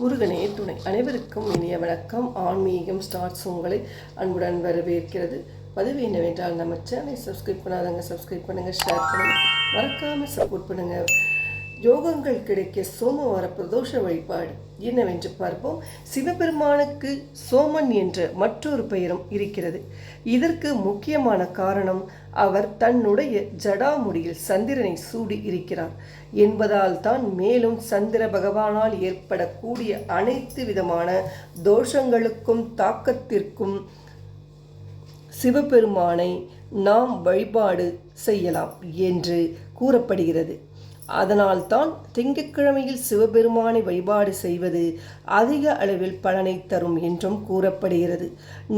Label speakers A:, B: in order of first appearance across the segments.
A: முருகனே துணை. அனைவருக்கும் இனிய வணக்கம். ஆன்மீகம் ஸ்டார்ட்ஸ் உங்களை அன்புடன் வரவேற்கிறது. பதிவு என்னவென்றால், நம்ம சேனலை சப்ஸ்கிரைப் பண்ணாதவங்க சப்ஸ்கிரைப் பண்ணுங்கள், ஷேர் பண்ணுங்கள், மறக்காமல் சப்போர்ட் பண்ணுங்கள். யோகங்கள் கிடைக்க சோமவார பிரதோஷ வழிபாடு என்னவென்று பார்ப்போம். சிவபெருமானுக்கு சோமன் என்ற மற்றொரு பெயரும் இருக்கிறது. இதற்கு முக்கியமான காரணம், அவர் தன்னுடைய ஜடாமுடியில் சந்திரனை சூடி இருக்கிறார் என்பதால் தான். மேலும் சந்திர பகவானால் ஏற்படக்கூடிய அனைத்து விதமான தோஷங்களுக்கும் தாக்கத்திற்கும் சிவபெருமானை நாம் வழிபாடு செய்யலாம் என்று கூறப்படுகிறது. அதனால்தான் திங்கட்கிழமையில் சிவபெருமானை வழிபாடு செய்வது அதிக அளவில் பலனை தரும் என்றும் கூறப்படுகிறது.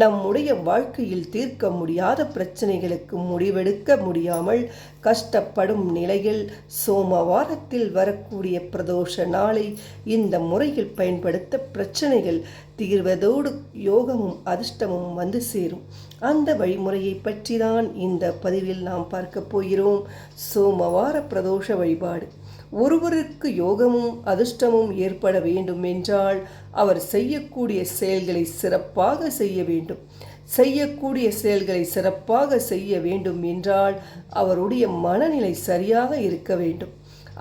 A: நம்முடைய வாழ்க்கையில் தீர்க்க முடியாத பிரச்சனைகளுக்கு முடிவெடுக்க முடியாமல் கஷ்டப்படும் நிலையில் சோமவாரத்தில் வரக்கூடிய பிரதோஷ நாளை இந்த முறையில் பயன்படுத்த பிரச்சனைகள் தீர்வதோடு யோகமும் அதிர்ஷ்டமும் வந்து சேரும். அந்த வழிமுறையை பற்றி தான் இந்த பதிவில் நாம் பார்க்க போகிறோம். சோமவார பிரதோஷ வழிபாடு. ஒருவருக்கு யோகமும் அதிர்ஷ்டமும் ஏற்பட வேண்டும் என்றால் அவர் செய்யக்கூடிய செயல்களை சிறப்பாக செய்ய வேண்டும். செய்யக்கூடிய செயல்களை சிறப்பாக செய்ய வேண்டும் என்றால் அவருடைய மனநிலை சரியாக இருக்க வேண்டும்.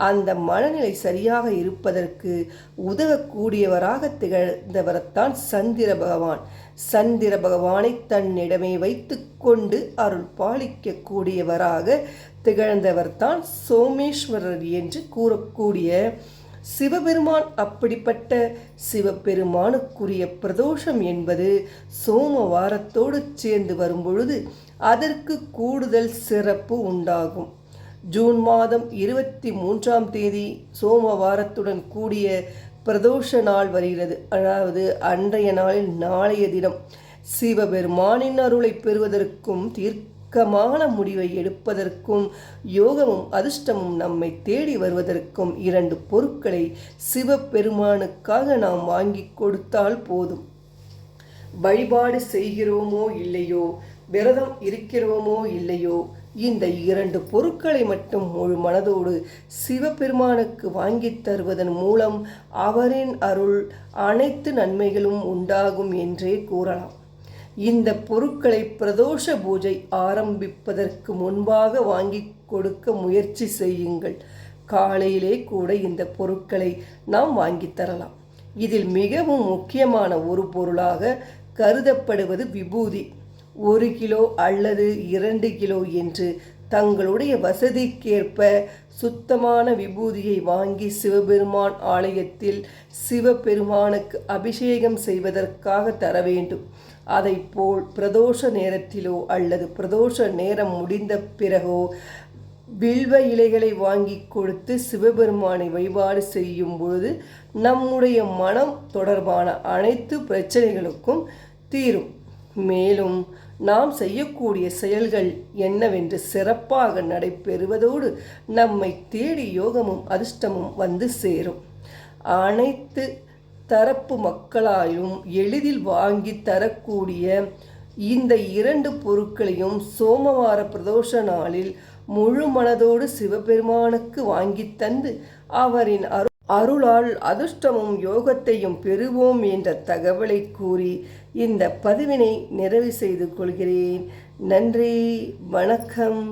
A: அந்த மனநிலை சரியாக இருப்பதற்கு உதவக்கூடியவராக திகழ்ந்தவர்தான் சந்திர பகவான். சந்திர பகவானை தன்னிடமே வைத்து கொண்டு அருள் பாலிக்கக்கூடியவராக திகழ்ந்தவர்தான் சோமேஸ்வரர் என்று கூறக்கூடிய சிவபெருமான். அப்படிப்பட்ட சிவபெருமானுக்குரிய பிரதோஷம் என்பது சோமவாரத்தோடு சேர்ந்து வரும்பொழுது அதற்கு கூடுதல் சிறப்பு உண்டாகும். ஜூன் மாதம் 23ஆம் தேதி சோமவாரத்துடன் கூடிய பிரதோஷ நாள் வருகிறது. அதாவது அன்றைய நாளில் நாளைய தினம் சிவபெருமானின் அருளை பெறுவதற்கும் தீர்க்கமான முடிவை எடுப்பதற்கும் யோகமும் அதிர்ஷ்டமும் நம்மை தேடி வருவதற்கும் 2 பொருட்களை சிவபெருமானுக்காக நாம் வாங்கி கொடுத்தால் போதும். வழிபாடு செய்கிறோமோ இல்லையோ, விரதம் இருக்கிறோமோ இல்லையோ, இந்த 2 பொருட்களை மட்டும் முழு மனதோடு சிவபெருமானுக்கு வாங்கி தருவதன் மூலம் அவரின் அருள் அனைத்து நன்மைகளும் உண்டாகும் என்றே கூறலாம். இந்த பொருட்களை பிரதோஷ பூஜை ஆரம்பிப்பதற்கு முன்பாக வாங்கி கொடுக்க முயற்சி செய்யுங்கள். காலையிலே கூட இந்த பொருட்களை நாம் வாங்கி தரலாம். இதில் மிகவும் முக்கியமான ஒரு பொருளாக கருதப்படுவது விபூதி. 1 கிலோ அல்லது 2 கிலோ என்று தங்களுடைய வசதிக்கேற்ப சுத்தமான விபூதியை வாங்கி சிவபெருமான் ஆலயத்தில் சிவபெருமானுக்கு அபிஷேகம் செய்வதற்காக தர வேண்டும். அதைப்போல் பிரதோஷ நேரத்திலோ அல்லது பிரதோஷ நேரம் முடிந்த பிறகோ வில்வ இலைகளை வாங்கி கொடுத்து சிவபெருமானை வழிபாடு செய்யும் பொழுது நம்முடைய மனம் தொடர்பான அனைத்து பிரச்சனைகளுக்கும் தீரும். மேலும் நாம் செய்யக்கூடிய செயல்கள் என்னவென்று சிறப்பாக நடைபெறுவதோடு நம்மை தேடி யோகமும் அதிர்ஷ்டமும் வந்து சேரும். அனைத்து தரப்பு மக்களாலும் எளிதில் வாங்கி தரக்கூடிய இந்த 2 பொருட்களையும் சோமவார பிரதோஷ நாளில் முழு மனதோடு சிவபெருமானுக்கு வாங்கி தந்து அவரின் அருளால் அதிர்ஷ்டமும் யோகத்தையும் பெறுவோம் என்ற தகவலை கூறி இந்த பதிவினை நிறைவு செய்து கொள்கிறேன். நன்றி, வணக்கம்.